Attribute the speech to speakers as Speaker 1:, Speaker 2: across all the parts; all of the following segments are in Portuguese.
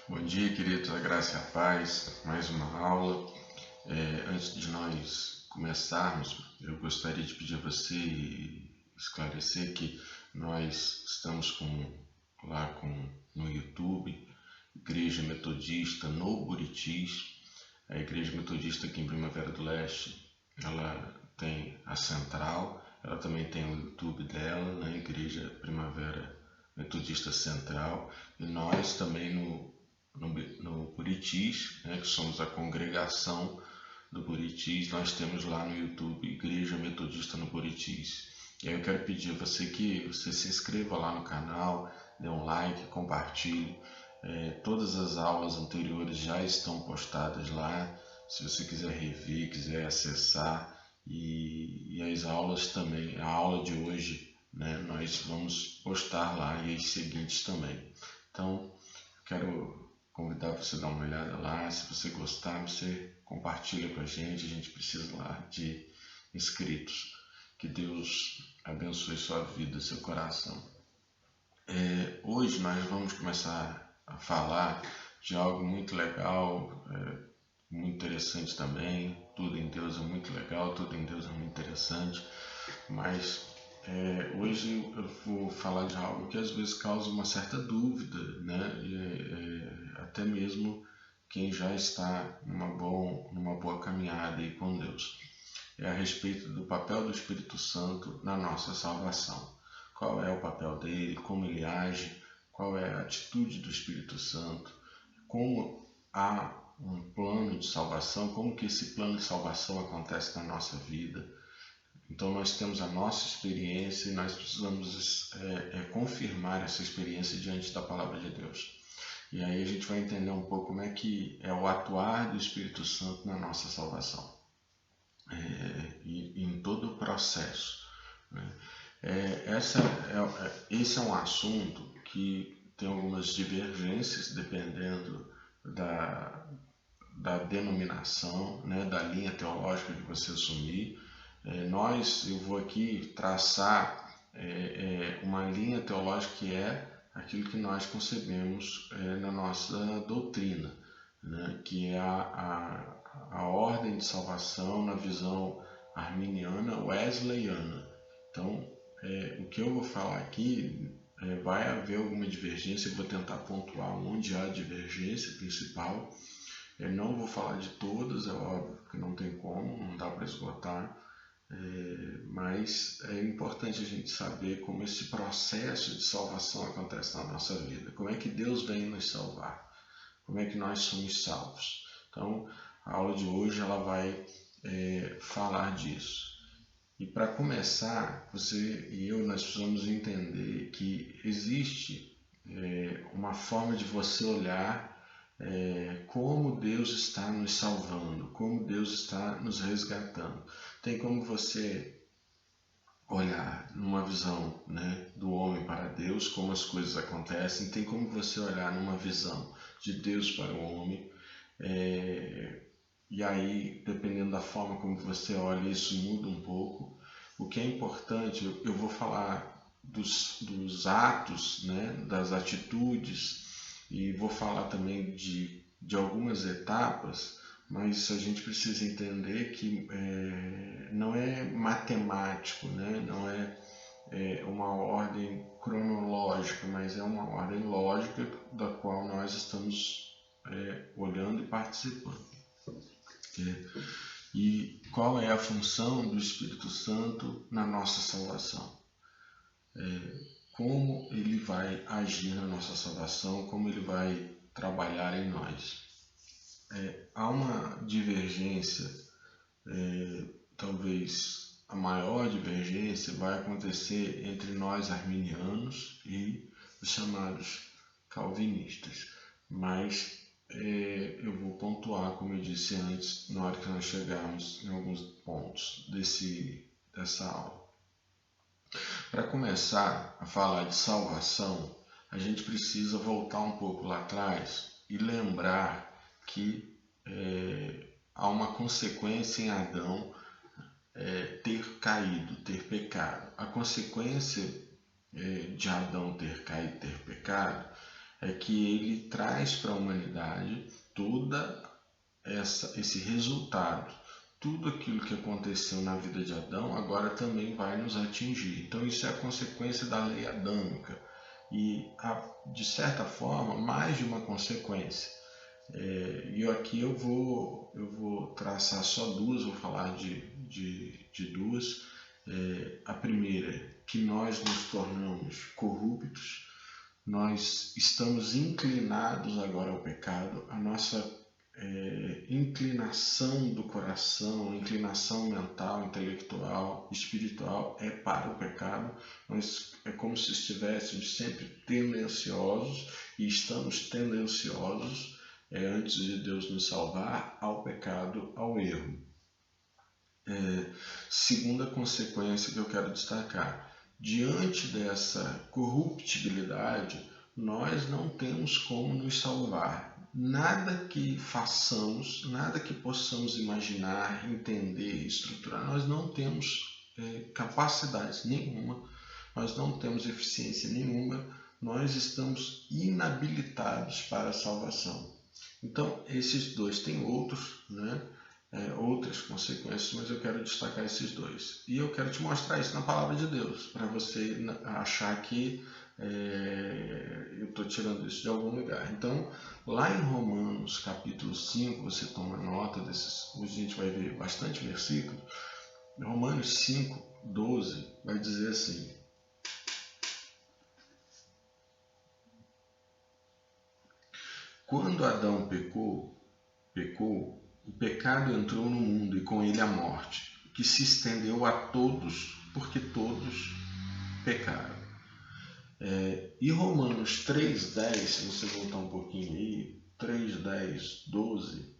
Speaker 1: Bom dia, queridos, a graça e a paz. Mais uma aula. Antes de nós começarmos, eu gostaria de pedir a você e esclarecer que nós estamos no YouTube, Igreja Metodista no Buritis. A Igreja Metodista aqui em Primavera do Leste, ela tem a central, ela também tem o YouTube dela, né? Igreja Primavera Metodista Central, e nós também no Buritis, né, que somos a congregação do Buritis, nós temos lá no YouTube Igreja Metodista no Buritis. E aí eu quero pedir a você que você se inscreva lá no canal, dê um like, compartilhe. Todas as aulas anteriores já estão postadas lá. Se você quiser rever, quiser acessar, e as aulas também, a aula de hoje, né, nós vamos postar lá e as seguintes também. Então, quero convidar você a dar uma olhada lá. Se você gostar, você compartilha com a gente precisa lá de inscritos. Que Deus abençoe sua vida, seu coração. Hoje nós vamos começar a falar de algo muito legal, muito interessante também. Tudo em Deus é muito legal, tudo em Deus é muito interessante, mas hoje eu vou falar de algo que às vezes causa uma certa dúvida, né? Até mesmo quem já está numa boa caminhada aí com Deus. É a respeito do papel do Espírito Santo na nossa salvação. Qual é o papel dele, como ele age, qual é a atitude do Espírito Santo, como há um plano de salvação, como que esse plano de salvação acontece na nossa vida. Então nós temos a nossa experiência e nós precisamos confirmar essa experiência diante da palavra de Deus. E aí a gente vai entender um pouco como é que é o atuar do Espírito Santo na nossa salvação. E em todo o processo, né? Esse é um assunto que tem algumas divergências dependendo da denominação, né, da linha teológica que você assumir. Eu vou aqui traçar uma linha teológica que é aquilo que nós concebemos na nossa doutrina, né, que é a ordem de salvação na visão arminiana wesleyana. Então, o que eu vou falar aqui vai haver alguma divergência, eu vou tentar pontuar onde há divergência principal. Eu não vou falar de todas, é óbvio que não tem como, não dá para esgotar, mas é importante a gente saber como esse processo de salvação acontece na nossa vida, como é que Deus vem nos salvar, como é que nós somos salvos. Então, a aula de hoje ela vai falar disso. E para começar, você e eu, nós precisamos entender que existe uma forma de você olhar como Deus está nos salvando, como Deus está nos resgatando. Tem como você olhar numa visão, né, do homem para Deus, como as coisas acontecem. Tem como você olhar numa visão de Deus para o homem. E aí, dependendo da forma como você olha, isso muda um pouco. O que é importante, eu vou falar dos atos, né, das atitudes, e vou falar também de algumas etapas, mas a gente precisa entender que não é matemático, né, não é uma ordem cronológica, mas é uma ordem lógica da qual nós estamos olhando e participando. E qual é a função do Espírito Santo na nossa salvação? Como ele vai agir na nossa salvação, como ele vai trabalhar em nós. Há uma divergência, talvez a maior divergência vai acontecer entre nós arminianos e os chamados calvinistas, mas eu vou pontuar, como eu disse antes, na hora que nós chegarmos em alguns pontos dessa aula. Para começar a falar de salvação, a gente precisa voltar um pouco lá atrás e lembrar que há uma consequência em Adão ter caído, ter pecado. A consequência de Adão ter caído, ter pecado, é que ele traz para a humanidade toda esse resultado. Tudo aquilo que aconteceu na vida de Adão agora também vai nos atingir. Então isso é a consequência da lei adâmica e, de certa forma, mais de uma consequência. E aqui eu vou traçar só duas, vou falar de duas. A primeira, que nós nos tornamos corruptos, nós estamos inclinados agora ao pecado, a nossa inclinação do coração, inclinação mental, intelectual, espiritual é para o pecado. Nós é como se estivéssemos sempre tendenciosos e estamos tendenciosos antes de Deus nos salvar ao pecado, ao erro. Segunda consequência que eu quero destacar: diante dessa corruptibilidade, nós não temos como nos salvar. Nada que façamos, nada que possamos imaginar, entender, estruturar, nós não temos capacidade nenhuma, nós não temos eficiência nenhuma, nós estamos inabilitados para a salvação. Então, esses dois têm outros, outras consequências, mas eu quero destacar esses dois. E eu quero te mostrar isso na palavra de Deus, para você achar que eu estou tirando isso de algum lugar. Então, lá em Romanos capítulo 5, você toma nota desses, a gente vai ver bastante versículos. Romanos 5, 12 vai dizer assim: quando Adão pecou, o pecado entrou no mundo e com ele a morte, que se estendeu a todos, porque todos pecaram. E Romanos 3,10, se você voltar um pouquinho aí, 3,10, 12,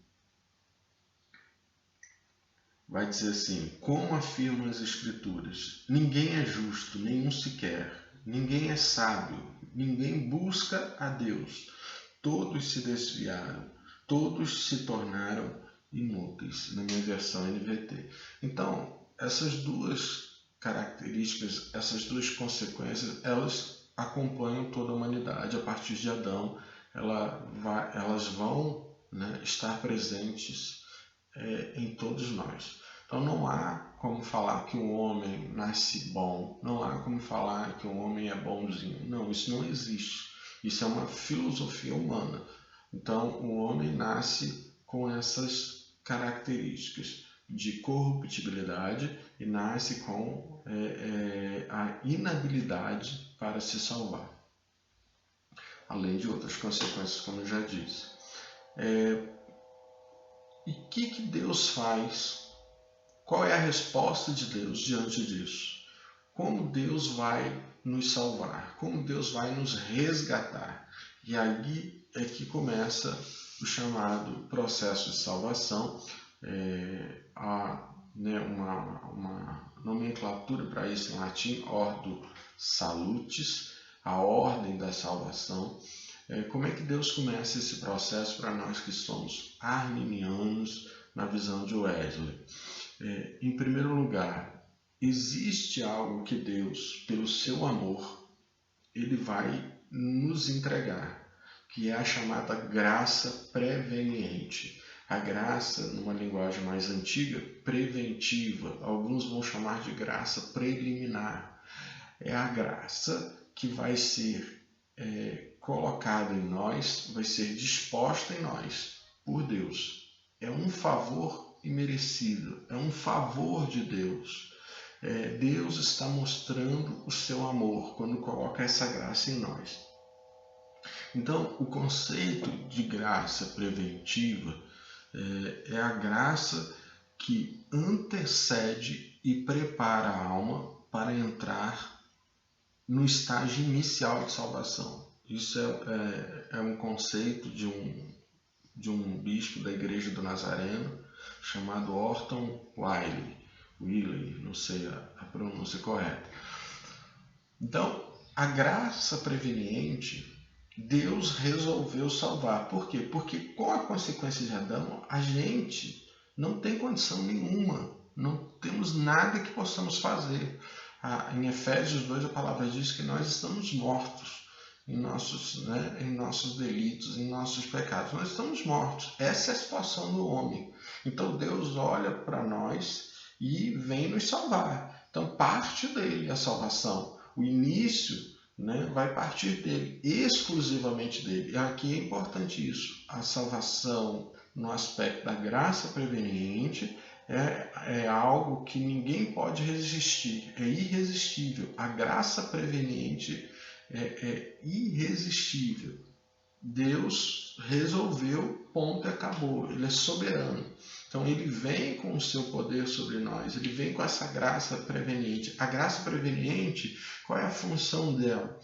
Speaker 1: vai dizer assim: como afirmam as Escrituras, ninguém é justo, nenhum sequer, ninguém é sábio, ninguém busca a Deus, todos se desviaram, todos se tornaram inúteis, na minha versão NVT. Então, essas duas características, essas duas consequências, elas acompanham toda a humanidade. A partir de Adão, elas vão estar presentes em todos nós. Então não há como falar que um homem nasce bom, não há como falar que um homem é bonzinho. Não, isso não existe. Isso é uma filosofia humana. Então o homem nasce com essas características de corruptibilidade e nasce com a inabilidade para se salvar, além de outras consequências, como eu já disse. E o que Deus faz? Qual é a resposta de Deus diante disso? Como Deus vai nos salvar? Como Deus vai nos resgatar? E aí é que começa o chamado processo de salvação. Há uma nomenclatura para isso em latim, ordo salutis, a ordem da salvação. Como é que Deus começa esse processo para nós que somos arminianos na visão de Wesley? Em primeiro lugar, existe algo que Deus, pelo seu amor, ele vai nos entregar, que é a chamada graça preveniente. A graça, numa linguagem mais antiga, preventiva. Alguns vão chamar de graça preliminar. É a graça que vai ser colocada em nós, vai ser disposta em nós por Deus. É um favor imerecido, é um favor de Deus. Deus está mostrando o seu amor quando coloca essa graça em nós. Então, o conceito de graça preventiva é a graça que antecede e prepara a alma para entrar no estágio inicial de salvação. Isso é um conceito de um bispo da Igreja do Nazareno chamado Orton Wiley, não sei a pronúncia correta. Então, a graça preveniente, Deus resolveu salvar. Por quê? Porque com a consequência de Adão, a gente não tem condição nenhuma, não temos nada que possamos fazer. Em Efésios 2 a palavra diz que nós estamos mortos. em nossos delitos, em nossos pecados. Nós estamos mortos. Essa é a situação do homem. Então Deus olha para nós e vem nos salvar. Então parte dele a salvação. O início, vai partir dele, exclusivamente dele. E aqui é importante isso. A salvação no aspecto da graça preveniente é algo que ninguém pode resistir, é irresistível. A graça preveniente é irresistível. Deus resolveu, ponto e acabou. Ele é soberano. Então ele vem com o seu poder sobre nós, ele vem com essa graça preveniente. A graça preveniente, qual é a função dela?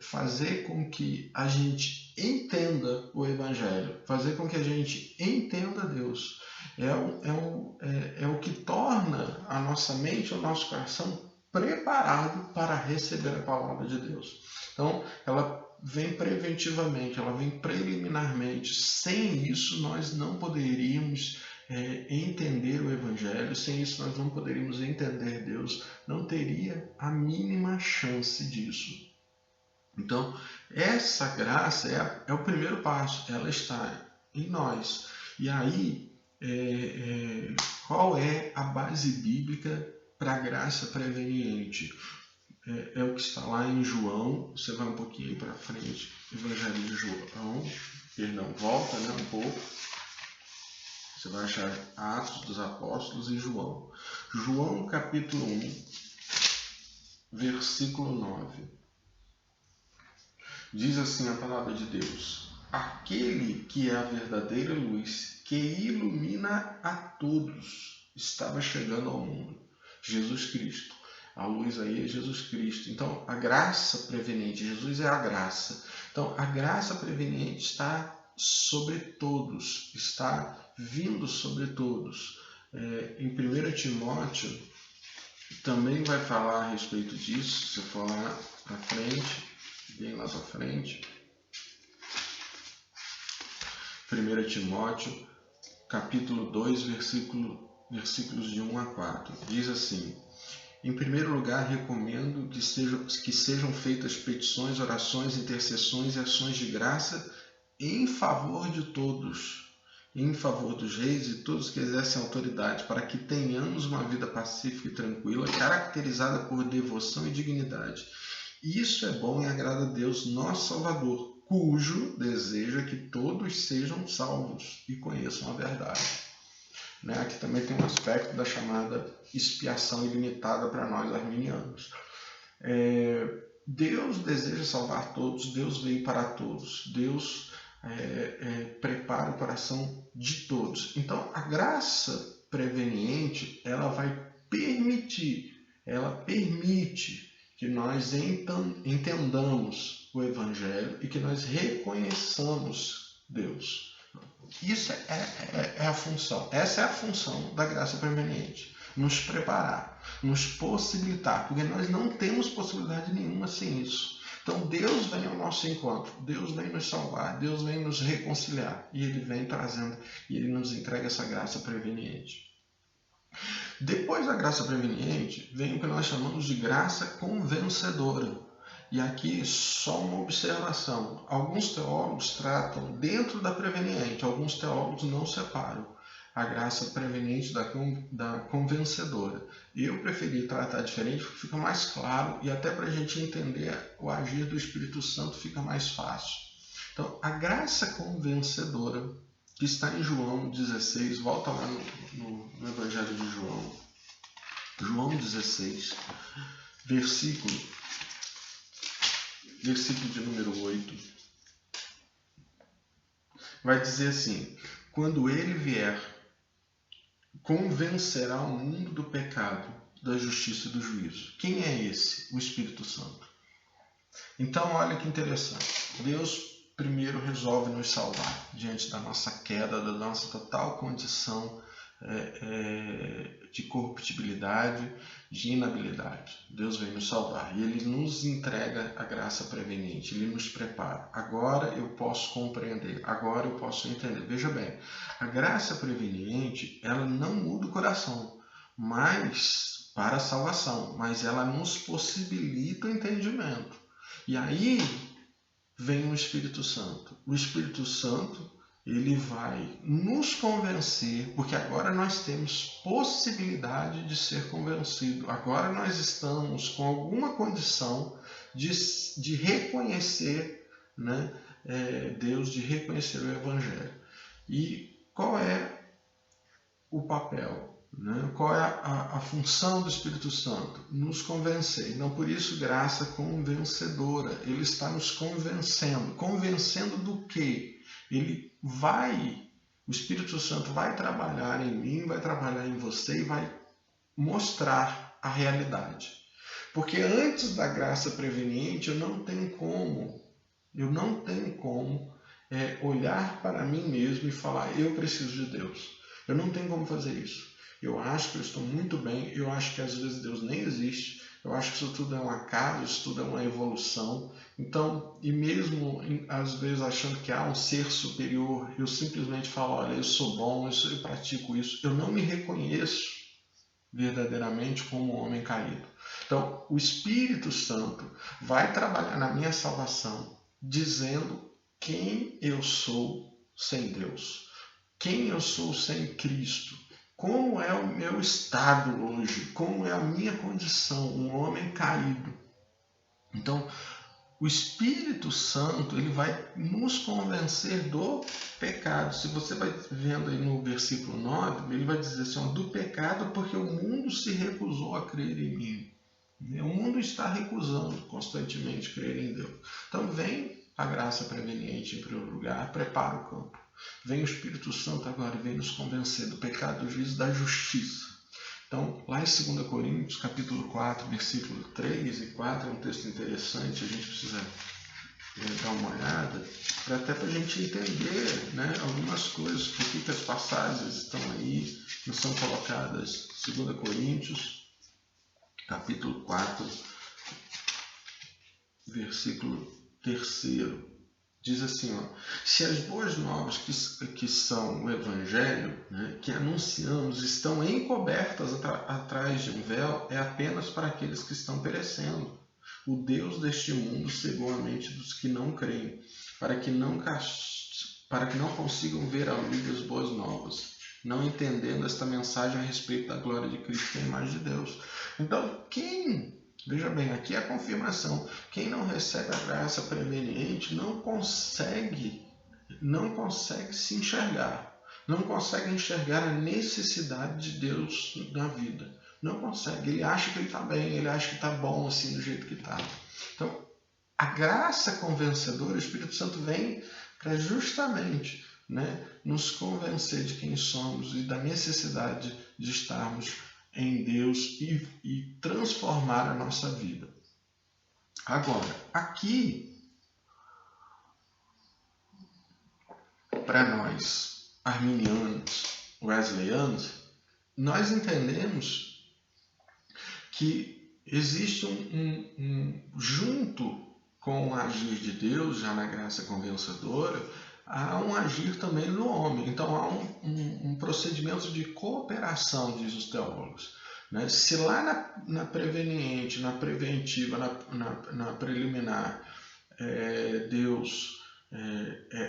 Speaker 1: Fazer com que a gente entenda o Evangelho, fazer com que a gente entenda Deus. É o que torna a nossa mente, o nosso coração preparado para receber a palavra de Deus. Então, ela vem preventivamente, ela vem preliminarmente. Sem isso, nós não poderíamos entender o Evangelho, sem isso, nós não poderíamos entender Deus, não teria a mínima chance disso. Então, essa graça é o primeiro passo, ela está em nós. E aí, qual é a base bíblica para a graça preveniente? É o que está lá em João. Você vai um pouquinho para frente, Evangelho de João, volta um pouco. Você vai achar Atos dos Apóstolos e João. João capítulo 1, versículo 9. Diz assim a palavra de Deus: aquele que é a verdadeira luz, que ilumina a todos, estava chegando ao mundo. Jesus Cristo. A luz aí é Jesus Cristo. Então, a graça preveniente, Jesus é a graça. Então, a graça preveniente está sobre todos, está vindo sobre todos. Em 1 Timóteo, também vai falar a respeito disso. Se for lá para frente, bem lá para frente. 1 Timóteo, capítulo 2, versículos de 1 a 4. Diz assim: em primeiro lugar, recomendo que sejam feitas petições, orações, intercessões e ações de graça em favor de todos, em favor dos reis e todos que exercem autoridade, para que tenhamos uma vida pacífica e tranquila, caracterizada por devoção e dignidade. Isso é bom e agrada a Deus, nosso Salvador, cujo desejo é que todos sejam salvos e conheçam a verdade. Aqui também tem um aspecto da chamada expiação ilimitada para nós arminianos. Deus deseja salvar todos, Deus veio para todos, Deus prepara o coração de todos. Então, a graça preveniente, ela vai permite que nós entendamos o Evangelho e que nós reconheçamos Deus. Isso é a função. Essa é a função da graça preveniente. Nos preparar, nos possibilitar, porque nós não temos possibilidade nenhuma sem isso. Então Deus vem ao nosso encontro, Deus vem nos salvar, Deus vem nos reconciliar e Ele vem trazendo e Ele nos entrega essa graça preveniente. Depois da graça preveniente, vem o que nós chamamos de graça convencedora. E aqui só uma observação. Alguns teólogos tratam dentro da preveniente, alguns teólogos não separam a graça preveniente da convencedora. Eu preferi tratar diferente porque fica mais claro e até para a gente entender o agir do Espírito Santo fica mais fácil. Então, a graça convencedora, que está em João 16, volta lá no Evangelho de João. João 16, versículo de número 8, vai dizer assim: quando ele vier, convencerá o mundo do pecado, da justiça e do juízo. Quem é esse? O Espírito Santo. Então, olha que interessante. Deus primeiro resolve nos salvar diante da nossa queda, da nossa total condição de corruptibilidade, de inabilidade. Deus vem nos salvar e Ele nos entrega a graça preveniente, Ele nos prepara. Agora eu posso compreender, agora eu posso entender. Veja bem, a graça preveniente, ela não muda o coração, mas para a salvação, mas ela nos possibilita o entendimento. E aí vem o Espírito Santo. O Espírito Santo, ele vai nos convencer, porque agora nós temos possibilidade de ser convencido. Agora nós estamos com alguma condição de reconhecer, né, Deus, de reconhecer o Evangelho. E qual é o papel? Né? Qual é a função do Espírito Santo? Nos convencer. Então, por isso, graça convencedora. Ele está nos convencendo. Convencendo do quê? O Espírito Santo vai trabalhar em mim, vai trabalhar em você e vai mostrar a realidade. Porque antes da graça preveniente, eu não tenho como olhar para mim mesmo e falar, eu preciso de Deus. Eu não tenho como fazer isso. Eu acho que eu estou muito bem, eu acho que às vezes Deus nem existe, eu acho que isso tudo é um acaso, isso tudo é uma evolução. Então, e mesmo às vezes achando que há um ser superior, eu simplesmente falo, olha, eu sou bom, eu pratico isso. Eu não me reconheço verdadeiramente como um homem caído. Então, o Espírito Santo vai trabalhar na minha salvação, dizendo quem eu sou sem Deus, quem eu sou sem Cristo, como é o meu estado hoje, como é a minha condição, um homem caído. Então, o Espírito Santo, ele vai nos convencer do pecado. Se você vai vendo aí no versículo 9, ele vai dizer assim, do pecado porque o mundo se recusou a crer em mim. O mundo está recusando constantemente crer em Deus. Então vem a graça preveniente em primeiro lugar, prepara o campo. Vem o Espírito Santo agora e vem nos convencer do pecado, do juízo, da justiça. Então, lá em 2 Coríntios, capítulo 4, versículo 3 e 4, é um texto interessante, a gente precisa dar uma olhada, até para a gente entender, né, algumas coisas, por que as passagens estão aí, não são colocadas. 2 Coríntios, capítulo 4, versículo 3. Diz assim, se as boas novas que são o Evangelho, né, que anunciamos, estão encobertas atrás de um véu, é apenas para aqueles que estão perecendo. O Deus deste mundo cegou a mente dos que não creem, para que não consigam ver a luz das boas novas, não entendendo esta mensagem a respeito da glória de Cristo e da imagem de Deus. Então, veja bem, aqui é a confirmação. Quem não recebe a graça preveniente não consegue se enxergar. Não consegue enxergar a necessidade de Deus na vida. Não consegue. Ele acha que ele está bem, ele acha que está bom assim do jeito que está. Então, a graça convencedora, o Espírito Santo vem para justamente, né, nos convencer de quem somos e da necessidade de estarmos em Deus e transformar a nossa vida. Agora, aqui, para nós, arminianos, wesleyanos, nós entendemos que existe junto com o agir de Deus, já na graça convencedora, há um agir também no homem. Então há um procedimento de cooperação, diz os teólogos. Né? Se lá na preveniente, na preventiva, na preliminar, Deus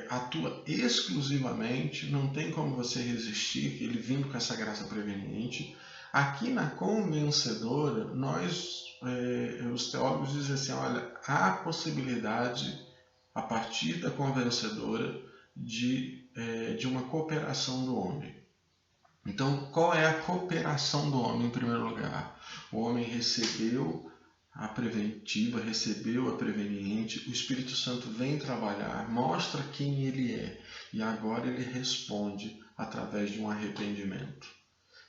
Speaker 1: atua exclusivamente, não tem como você resistir, ele vindo com essa graça preveniente. Aqui na convencedora, os teólogos dizem assim, olha, há possibilidade, a partir da convencedora, de uma cooperação do homem. Então, qual é a cooperação do homem em primeiro lugar? O homem recebeu a preventiva, recebeu a preveniente, o Espírito Santo vem trabalhar, mostra quem ele é, e agora ele responde através de um arrependimento.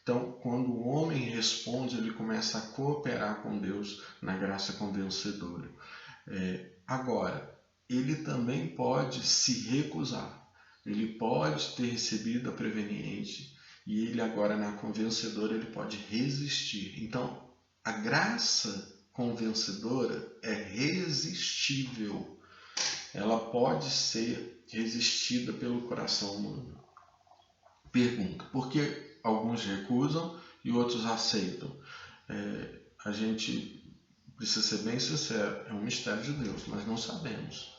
Speaker 1: Então, quando o homem responde, ele começa a cooperar com Deus na graça convencedora. Agora, ele também pode se recusar. Ele pode ter recebido a preveniente e ele agora na convencedora ele pode resistir. Então, a graça convencedora é resistível. Ela pode ser resistida pelo coração humano. Pergunta, por que alguns recusam e outros aceitam? A gente precisa ser bem sincero, é um mistério de Deus, nós não sabemos.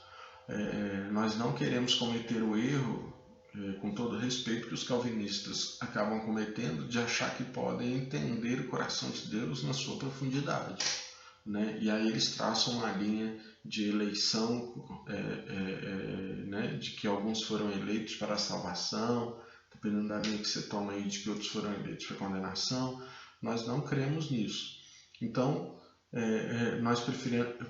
Speaker 1: nós não queremos cometer o erro, com todo respeito, que os calvinistas acabam cometendo, de achar que podem entender o coração de Deus na sua profundidade, né? E aí eles traçam uma linha de eleição, né? De que alguns foram eleitos para a salvação, dependendo da linha que você toma aí, de que outros foram eleitos para a condenação. Nós não cremos nisso. Então, nós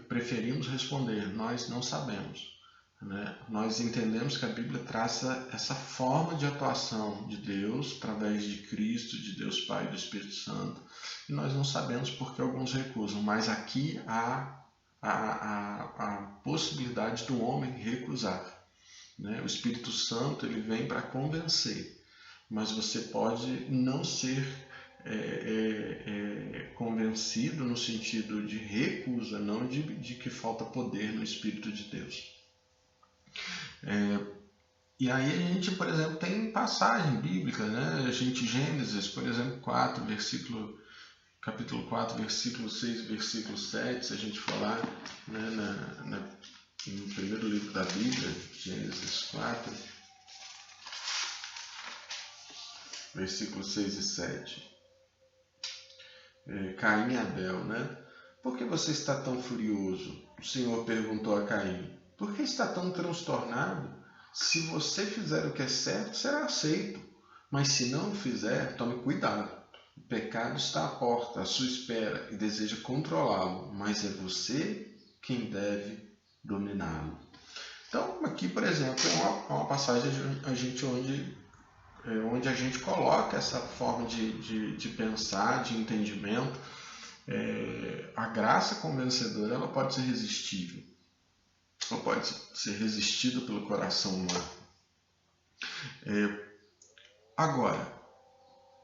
Speaker 1: preferimos responder: nós não sabemos. Né? Nós entendemos que a Bíblia traça essa forma de atuação de Deus através de Cristo, de Deus Pai e do Espírito Santo, e nós não sabemos porque alguns recusam, mas aqui há a possibilidade do homem recusar, né? O Espírito Santo ele vem para convencer, mas você pode não ser convencido no sentido de recusa, não de que falta poder no Espírito de Deus. E aí a gente, por exemplo, tem passagem bíblica, né? Gênesis, por exemplo, capítulo 4, versículo 6 e versículo 7, se a gente falar, né, no primeiro livro da Bíblia, Gênesis 4, versículos 6 e 7. Caim e Abel, né? Por que você está tão furioso? O Senhor perguntou a Caim. Por que está tão transtornado? Se você fizer o que é certo, será aceito. Mas se não o fizer, tome cuidado. O pecado está à porta, à sua espera, e deseja controlá-lo, mas é você quem deve dominá-lo. Então, aqui, por exemplo, é uma passagem onde a gente coloca essa forma de pensar, de entendimento. A graça convencedora ela pode ser resistível. Ela pode ser resistida pelo coração humano. Agora,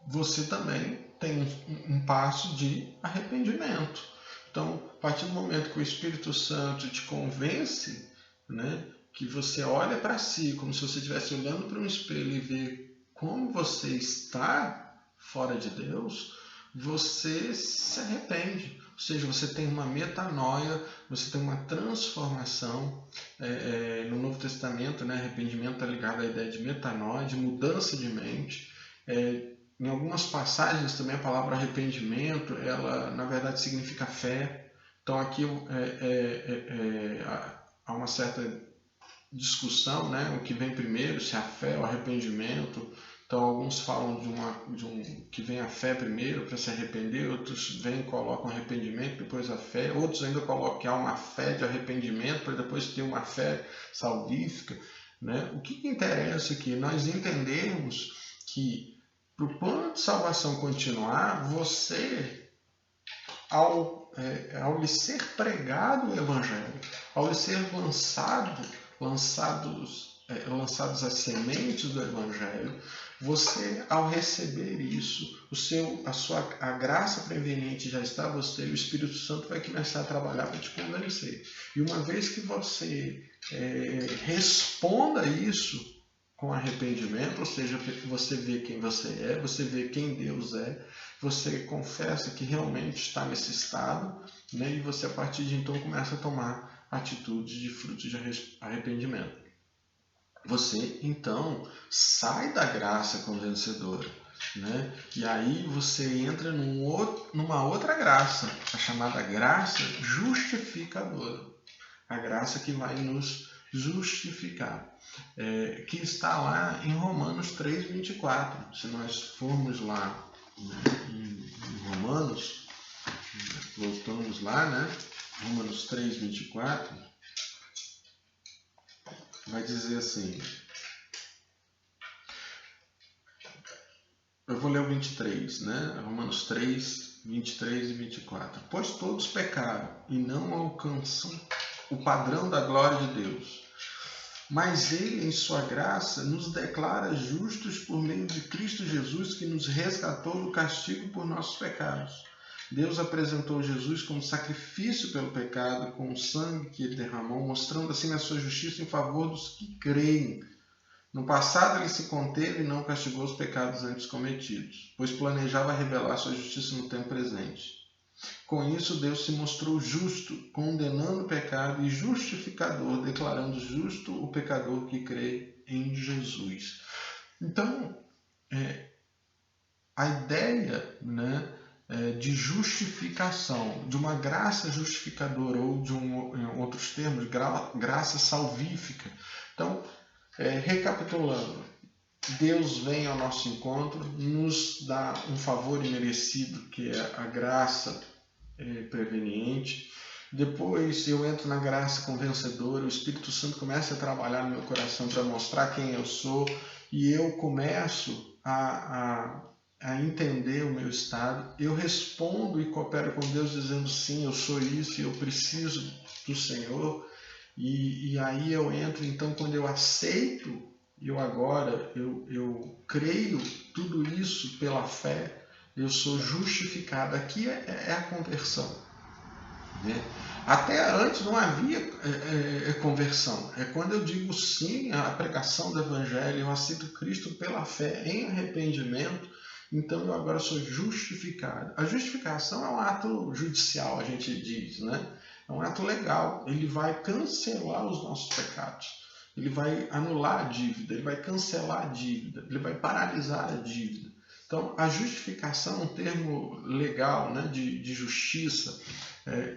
Speaker 1: você também tem um passo de arrependimento. Então, a partir do momento que o Espírito Santo te convence, né, que você olha para si como se você estivesse olhando para um espelho e vê como você está fora de Deus, você se arrepende. Ou seja, você tem uma metanoia, você tem uma transformação. No Novo Testamento, né, arrependimento está ligado à ideia de metanoia, de mudança de mente. Em algumas passagens também a palavra arrependimento, ela na verdade significa fé. Então aqui há uma certa discussão, né, o que vem primeiro, se é a fé ou o arrependimento. Então alguns falam que vem a fé primeiro para se arrepender, outros vêm e colocam arrependimento, depois a fé, outros ainda colocam que há uma fé de arrependimento para depois ter uma fé salvífica, né? O que interessa aqui? Nós entendermos que para o plano de salvação continuar, você, ao lhe ser pregado o Evangelho, ao lhe ser lançados as sementes do Evangelho, você, ao receber isso, a graça preveniente já está em você, e o Espírito Santo vai começar a trabalhar para te convencer. E uma vez que você responda isso com arrependimento, ou seja, você vê quem você é, você vê quem Deus é, você confessa que realmente está nesse estado, né, e você a partir de então começa a tomar atitudes de frutos de arrependimento. Você então sai da graça convencedora, né? E aí você entra numa outra graça, a chamada graça justificadora, a graça que vai nos justificar, que está lá em Romanos 3:24. Se nós formos lá, né, em Romanos, voltamos lá, né? Romanos 3:24. Vai dizer assim, eu vou ler o 23, né? Romanos 3, 23 e 24. Pois todos pecaram e não alcançam o padrão da glória de Deus. Mas Ele, em sua graça, nos declara justos por meio de Cristo Jesus, que nos resgatou do castigo por nossos pecados. Deus apresentou Jesus como sacrifício pelo pecado, com o sangue que Ele derramou, mostrando assim a sua justiça em favor dos que creem. No passado Ele se conteve e não castigou os pecados antes cometidos, pois planejava revelar sua justiça no tempo presente. Com isso, Deus se mostrou justo, condenando o pecado, e justificador, declarando justo o pecador que crê em Jesus. Então, a ideia, né, de justificação, de uma graça justificadora, ou em outros termos, graça salvífica. Então, recapitulando, Deus vem ao nosso encontro, nos dá um favor imerecido, que é a graça preveniente. Depois eu entro na graça convencedora, o Espírito Santo começa a trabalhar no meu coração para mostrar quem eu sou, e eu começo a entender o meu estado. Eu respondo e coopero com Deus dizendo: sim, eu sou isso e eu preciso do Senhor. E aí eu entro, então, quando eu aceito, eu creio tudo isso pela fé, eu sou justificado. Aqui é a conversão, né? Até antes não havia conversão. É quando eu digo sim à pregação do Evangelho, eu aceito Cristo pela fé em arrependimento, então eu agora sou justificado. A justificação é um ato judicial, a gente diz, né? É um ato legal. Ele vai cancelar os nossos pecados. Ele vai anular a dívida, ele vai cancelar a dívida, ele vai paralisar a dívida. Então, a justificação é um termo legal, né, de justiça.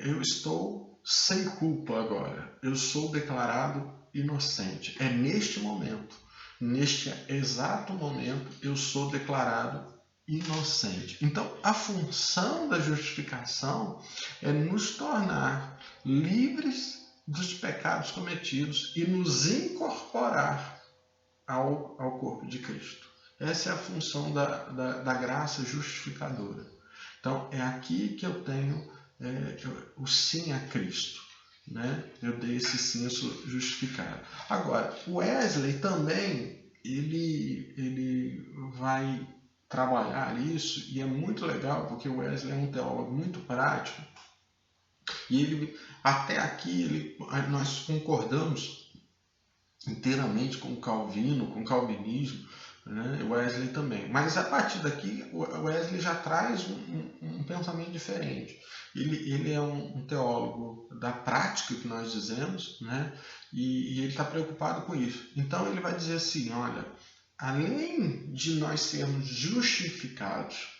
Speaker 1: Eu estou sem culpa agora. Eu sou declarado inocente. É neste momento, neste exato momento, eu sou declarado inocente. Então, a função da justificação é nos tornar livres dos pecados cometidos e nos incorporar ao corpo de Cristo. Essa é a função da graça justificadora. Então, é aqui que eu tenho o sim a Cristo, né? Eu dei esse sim, eu sou justificado. Agora, o Wesley também, ele vai trabalhar isso, e é muito legal, porque o Wesley é um teólogo muito prático, e ele, até aqui, nós concordamos inteiramente com Calvino, com o calvinismo, né? Wesley também. Mas a partir daqui, o Wesley já traz um pensamento diferente. Ele é um teólogo da prática, que nós dizemos, né? E ele está preocupado com isso. Então ele vai dizer assim: olha, além de nós sermos justificados,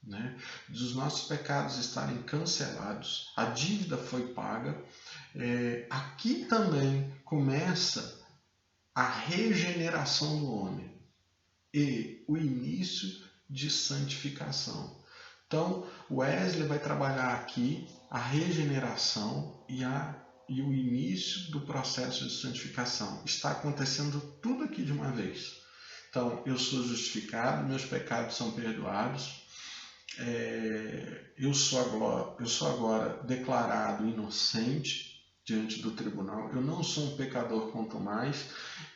Speaker 1: né, dos nossos pecados estarem cancelados, a dívida foi paga, aqui também começa a regeneração do homem e o início de santificação. Então, Wesley vai trabalhar aqui a regeneração e o início do processo de santificação. Está acontecendo tudo aqui de uma vez. Então, eu sou justificado, meus pecados são perdoados, eu sou agora declarado inocente diante do tribunal, eu não sou um pecador quanto mais,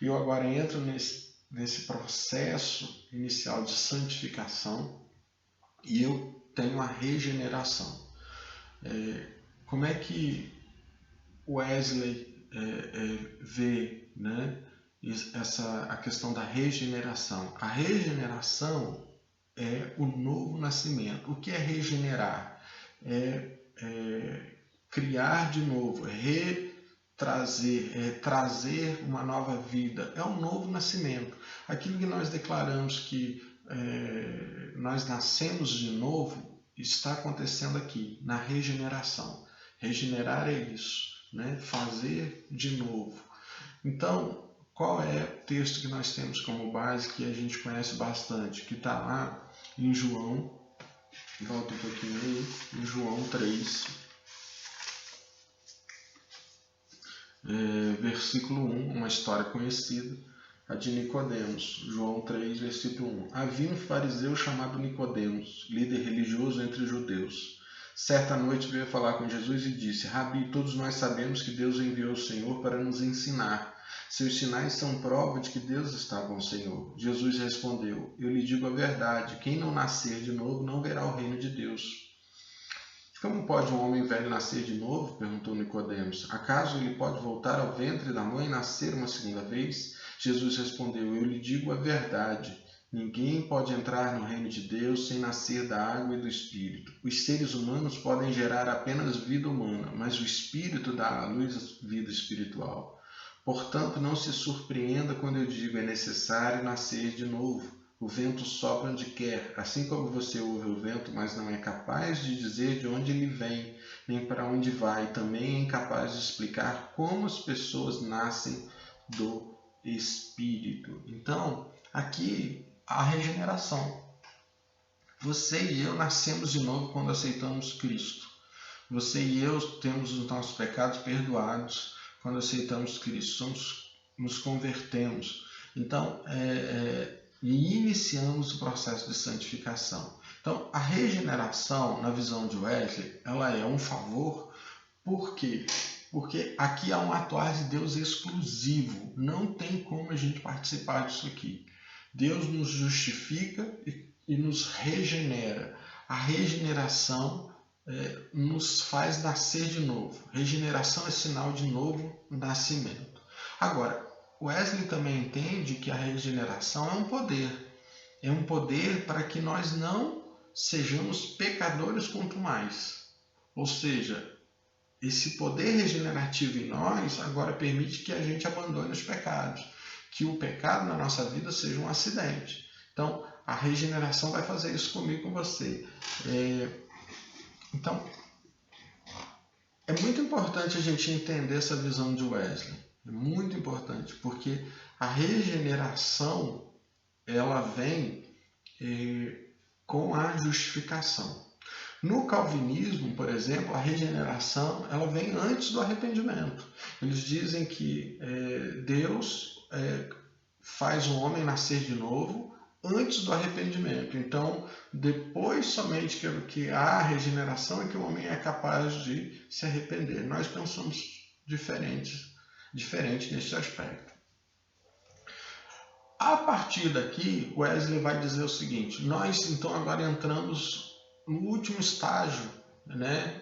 Speaker 1: eu agora entro nesse processo inicial de santificação e eu tenho a regeneração. Como é que Wesley vê, né, a questão da regeneração? A regeneração é o novo nascimento. O que é regenerar? Criar de novo, trazer uma nova vida. É um novo nascimento. Aquilo que nós declaramos que nós nascemos de novo está acontecendo aqui, na regeneração. Regenerar é isso, né? Fazer de novo. Então, qual é o texto que nós temos como base, que a gente conhece bastante, que está lá em João, volta um pouquinho aí, em João 3, versículo 1, uma história conhecida, a de Nicodemos. João 3, versículo 1. Havia um fariseu chamado Nicodemos, líder religioso entre os judeus. Certa noite veio falar com Jesus e disse: Rabi, todos nós sabemos que Deus enviou o Senhor para nos ensinar. Seus sinais são prova de que Deus está com o Senhor. Jesus respondeu: Eu lhe digo a verdade, quem não nascer de novo não verá o reino de Deus. Como pode um homem velho nascer de novo? Perguntou Nicodemos. Acaso ele pode voltar ao ventre da mãe e nascer uma segunda vez? Jesus respondeu: Eu lhe digo a verdade. Ninguém pode entrar no reino de Deus sem nascer da água e do Espírito. Os seres humanos podem gerar apenas vida humana, mas o Espírito dá à luz a vida espiritual. Portanto, não se surpreenda quando eu digo é necessário nascer de novo. O vento sopra onde quer, assim como você ouve o vento, mas não é capaz de dizer de onde ele vem, nem para onde vai, também é incapaz de explicar como as pessoas nascem do Espírito. Então, aqui a regeneração. Você e eu nascemos de novo quando aceitamos Cristo. Você e eu temos os nossos pecados perdoados quando aceitamos Cristo. Nos convertemos. Então, e iniciamos o processo de santificação. Então, a regeneração, na visão de Wesley, ela é um favor. Por quê? Porque aqui há um atuar de Deus exclusivo. Não tem como a gente participar disso aqui. Deus nos justifica e nos regenera. A regeneração nos faz nascer de novo. Regeneração é sinal de novo nascimento. Agora, Wesley também entende que a regeneração é um poder. É um poder para que nós não sejamos pecadores quanto mais. Ou seja, esse poder regenerativo em nós agora permite que a gente abandone os pecados. Que o pecado na nossa vida seja um acidente. Então, a regeneração vai fazer isso comigo e com você. Então, é muito importante a gente entender essa visão de Wesley. É muito importante, porque a regeneração ela vem com a justificação. No calvinismo, por exemplo, a regeneração ela vem antes do arrependimento. Eles dizem que Deus faz o homem nascer de novo antes do arrependimento. Então, depois somente que há a regeneração é que o homem é capaz de se arrepender. Nós pensamos diferente nesse aspecto. A partir daqui, Wesley vai dizer o seguinte: nós então agora entramos no último estágio,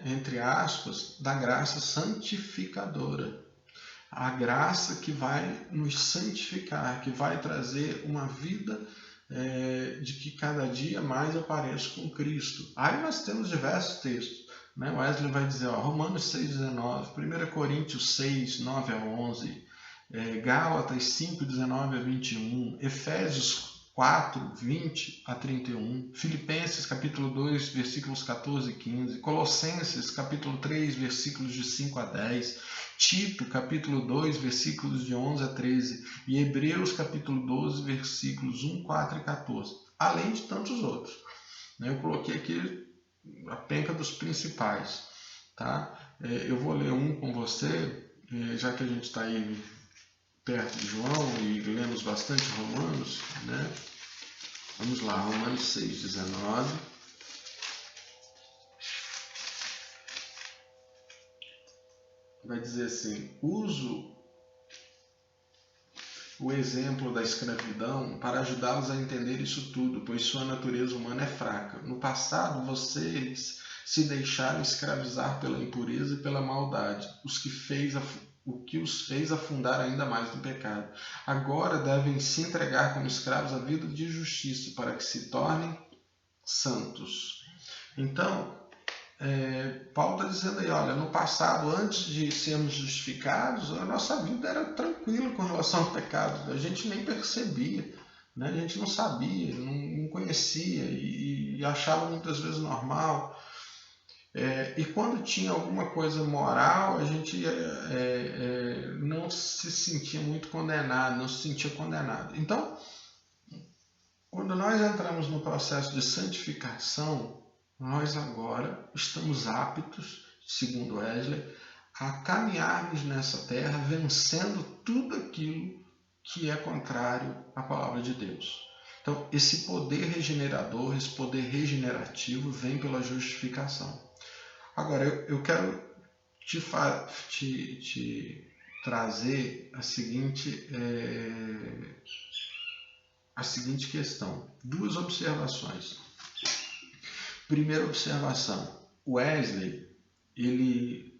Speaker 1: entre aspas, da graça santificadora. A graça que vai nos santificar, que vai trazer uma vida de que cada dia mais eu pareço com Cristo. Aí nós temos diversos textos. Wesley vai dizer, Romanos 6,19, 1 Coríntios 6, 9 a 11, Gálatas 5, 19 a 21, Efésios 4, 20 a 31, Filipenses capítulo 2, versículos 14 e 15, Colossenses capítulo 3, versículos de 5 a 10, Tito capítulo 2, versículos de 11 a 13 e Hebreus capítulo 12, versículos 1, 4 e 14, além de tantos outros. Eu coloquei aqui a penca dos principais. Tá? Eu vou ler um com você, já que a gente está aí perto de João e lemos bastante Romanos, Vamos lá, Romanos 6, 19. Vai dizer assim: uso o exemplo da escravidão para ajudá-los a entender isso tudo, pois sua natureza humana é fraca. No passado, vocês se deixaram escravizar pela impureza e pela maldade, o que os fez afundar ainda mais no pecado. Agora devem se entregar como escravos à vida de justiça, para que se tornem santos. Então, Paulo está dizendo aí, olha, no passado, antes de sermos justificados, a nossa vida era tranquila com relação ao pecado. A gente nem percebia, a gente não sabia, não conhecia e achava muitas vezes normal. E quando tinha alguma coisa moral, a gente não se sentia muito condenado, não se sentia condenado. Então, quando nós entramos no processo de santificação, nós agora estamos aptos, segundo Wesley, a caminharmos nessa terra vencendo tudo aquilo que é contrário à palavra de Deus. Então, esse poder regenerador, esse poder regenerativo vem pela justificação. Agora, eu quero te trazer a seguinte questão. Duas observações. Primeira observação. Wesley, ele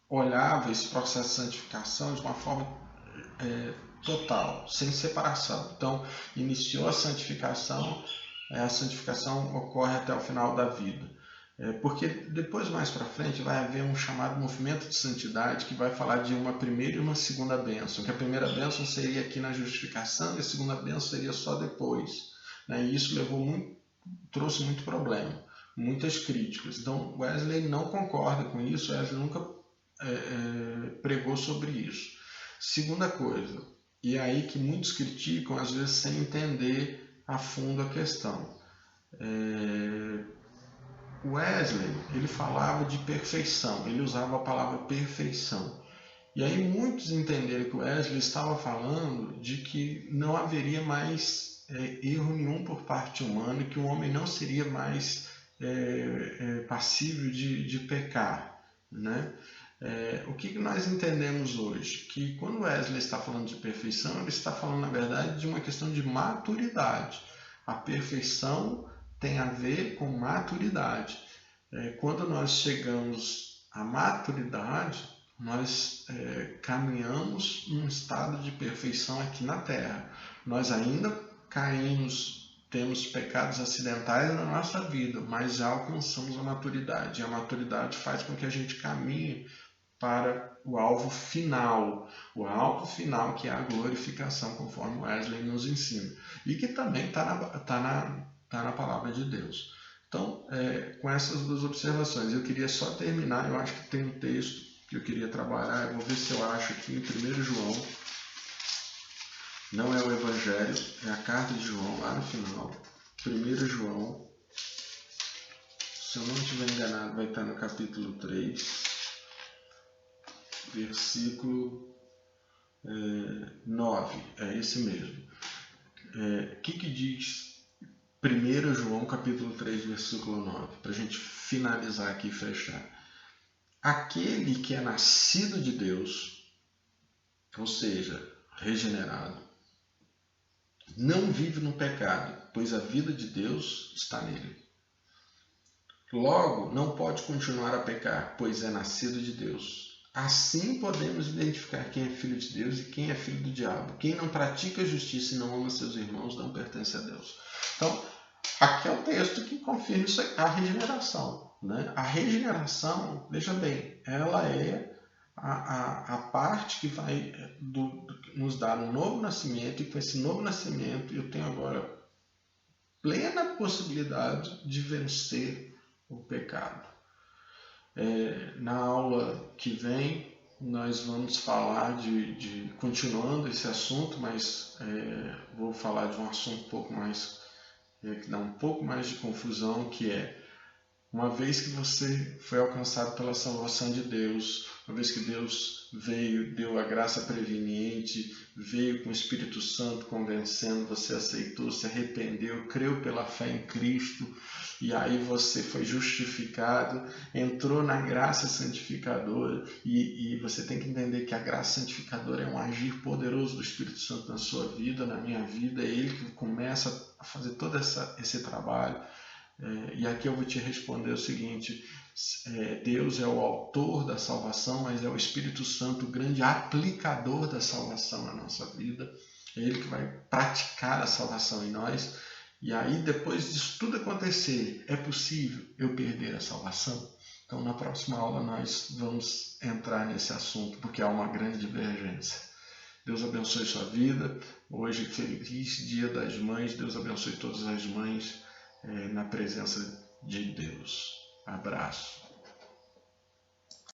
Speaker 1: olhava esse processo de santificação de uma forma total, sem separação. Então, iniciou a santificação ocorre até o final da vida. Porque depois, mais para frente, vai haver um chamado movimento de santidade que vai falar de uma primeira e uma segunda bênção, que a primeira bênção seria aqui na justificação e a segunda bênção seria só depois. E isso trouxe muito problema, muitas críticas. Então, Wesley não concorda com isso, Wesley nunca pregou sobre isso. Segunda coisa, e é aí que muitos criticam, às vezes sem entender a fundo a questão. Wesley, ele falava de perfeição, ele usava a palavra perfeição. E aí muitos entenderam que Wesley estava falando de que não haveria mais erro nenhum por parte humana, que o homem não seria mais passível de pecar, né? O que nós entendemos hoje? Que quando Wesley está falando de perfeição, ele está falando, na verdade, de uma questão de maturidade. A perfeição tem a ver com maturidade. Quando nós chegamos à maturidade, nós caminhamos num estado de perfeição aqui na Terra. Nós ainda caímos, temos pecados acidentais na nossa vida, mas já alcançamos a maturidade. E a maturidade faz com que a gente caminhe para o alvo final. O alvo final, que é a glorificação, conforme Wesley nos ensina. E que também está na palavra de Deus. Então, com essas duas observações, eu queria só terminar, eu acho que tem um texto que eu queria trabalhar, eu vou ver se eu acho aqui em 1 João, não é o Evangelho, é a carta de João, lá no final, 1 João, se eu não estiver enganado, vai estar no capítulo 3, versículo 9, é esse mesmo. O que diz 1 João capítulo 3, versículo 9, para a gente finalizar aqui e fechar. Aquele que é nascido de Deus, ou seja, regenerado, não vive no pecado, pois a vida de Deus está nele. Logo, não pode continuar a pecar, pois é nascido de Deus. Assim podemos identificar quem é filho de Deus e quem é filho do diabo. Quem não pratica a justiça e não ama seus irmãos não pertence a Deus. Então, aqui é o texto que confirma isso, a regeneração. Né? A regeneração, veja bem, ela é a parte que vai nos dar um novo nascimento, e com esse novo nascimento eu tenho agora plena possibilidade de vencer o pecado. Na aula que vem, nós vamos falar continuando esse assunto, mas vou falar de um assunto um pouco mais, que dá um pouco mais de confusão, que é, uma vez que você foi alcançado pela salvação de Deus, uma vez que Deus veio, deu a graça preveniente, veio com o Espírito Santo convencendo, você aceitou, se arrependeu, creu pela fé em Cristo, e aí você foi justificado, entrou na graça santificadora, e você tem que entender que a graça santificadora é um agir poderoso do Espírito Santo na sua vida, na minha vida, é Ele que começa a fazer todo esse trabalho. E aqui eu vou te responder o seguinte, Deus é o autor da salvação, mas é o Espírito Santo o grande aplicador da salvação na nossa vida, é Ele que vai praticar a salvação em nós, e aí depois disso tudo acontecer, é possível eu perder a salvação? Então na próxima aula nós vamos entrar nesse assunto, porque há uma grande divergência. Deus abençoe sua vida, hoje feliz Dia das Mães, Deus abençoe todas as mães, na presença de Deus. Abraço.